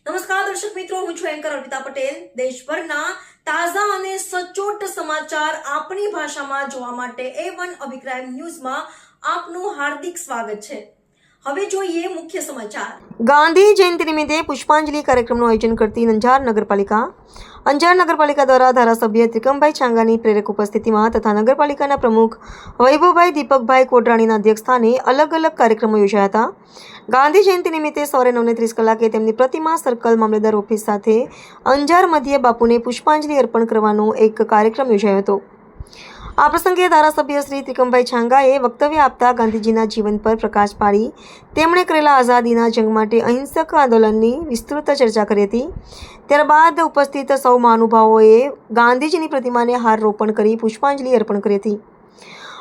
નમસ્કાર દર્શક મિત્રો, હું છું એન્કર અર્પિતા પટેલ। દેશભરના તાજા અને સચોટ સમાચાર આપણી ભાષામાં જોવા માટે A1 અભિપ્રાય ન્યૂઝમાં આપનું હાર્દિક સ્વાગત છે। હવે જોઈએ મુખ્ય સમાચાર। ગાંધી જયંતિ નિમિત્તે પુષ્પાંજલિ કાર્યક્રમનું આયોજન કરતી અંજાર નગરપાલિકા દ્વારા ધારાસભ્ય ત્રિકમભાઈ છાંગાની પ્રેરક ઉપસ્થિતિમાં તથા નગરપાલિકાના પ્રમુખ વૈભવભાઈ દીપકભાઈ કોટરાણીના અધ્યક્ષસ્થાને અલગ અલગ કાર્યક્રમો યોજાયા હતા। ગાંધી જયંતિ નિમિત્તે સવારે 9:30 કલાકે તેમની પ્રતિમા સર્કલ મામલતદાર ઓફિસ સાથે અંજાર મધ્યે બાપુને પુષ્પાંજલિ અર્પણ કરવાનો એક કાર્યક્રમ યોજાયો હતો। આ પ્રસંગે ધારાસભ્ય શ્રી ત્રિકમભાઈ છાંગાએ વક્તવ્ય આપતા ગાંધીજીના જીવન પર પ્રકાશ પાડી તેમણે કરેલા આઝાદીના જંગ માટે અહિંસક આંદોલનની વિસ્તૃત ચર્ચા કરી હતી। ત્યારબાદ ઉપસ્થિત સૌ મહાનુભાવોએ ગાંધીજીની પ્રતિમાને હાર રોપણ કરી પુષ્પાંજલિ અર્પણ કરી હતી।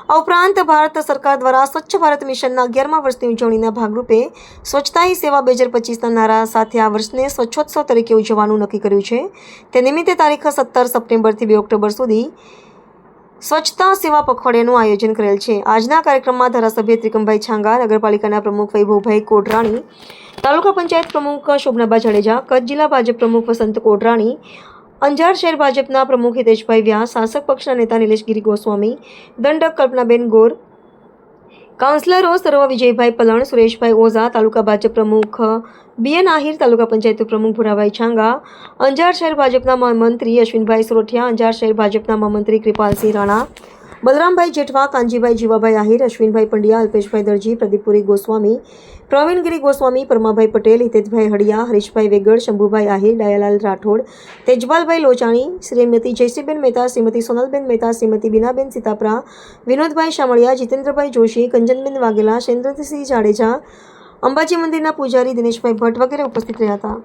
આ ઉપરાંત ભારત સરકાર દ્વારા સ્વચ્છ ભારત મિશનના 11મા વર્ષની ઉજવણીના ભાગરૂપે સ્વચ્છતા હી સેવા 2025ના નારા સાથે આ વર્ષને સ્વચ્છોત્સવ તરીકે ઉજવવાનું નક્કી કર્યું છે। તે નિમિત્તે તારીખ 17 સપ્ટેમ્બરથી 2 ઓક્ટોબર સુધી સ્વચ્છતા સેવા પખવાડિયાનું આયોજન કરેલ છે। આજના કાર્યક્રમમાં ધારાસભ્ય ત્રિકમભાઈ છાંગા, નગરપાલિકાના પ્રમુખ વૈભવભાઈ કોટરાણી, તાલુકા પંચાયત પ્રમુખ શોભનાબા જાડેજા, કચ્છ જિલ્લા ભાજપ પ્રમુખ વસંત કોટરાણી, અંજાર શહેર ભાજપના પ્રમુખ હિતેશભાઈ વ્યાસ, શાસક પક્ષના નેતા નિલેશગીરી ગોસ્વામી, દંડક કલ્પનાબેન ગોર, કાઉન્સિલરો સર્વ વિજયભાઈ પલણ, સુરેશભાઈ ઓઝા, તાલુકા ભાજપ પ્રમુખ BN આહિર, તાલુકા પંચાયત પ્રમુખ ભુરાભાઈ છાંગા, અંજાર શહેર ભાજપના મહામંત્રી અશ્વિનભાઈ સોરઠિયા, અંજાર શહેર ભાજપના મહામંત્રી કૃપાલસિંહ રાણા, બલરામભાઈ જેઠવા, કાંજીભાઈ જીવાભાઈ આહિર, અશ્વિનભાઈ પંડ્યા, અલ્પેશભાઈ દરજી, પ્રદીપપુરી ગોસ્વામી, પ્રવીણગીરી ગોસ્વામી, પરમાભાઈ પટેલ, હિતેશભાઈ હડિયા, હરીશભાઈ વેગડ, શંભુભાઈ આહિર, ડાયાલાલ રાઠોડ, તેજપાલભાઈ લોચાણી, શ્રીમતી જયશ્રીબેન મહેતા, શ્રીમતી સોનલબેન મહેતા, શ્રીમતી બીનાબેન સીતાપરા, વિનોદભાઈ શામળિયા, જીતેન્દ્રભાઈ જોશી, કંચનબેન વાઘેલા, શૈન્દ્રસિંહ જાડેજા, અંબાજી મંદિરના પૂજારી દિનેશભાઈ ભટ્ટ વગેરે ઉપસ્થિત રહ્યા હતા।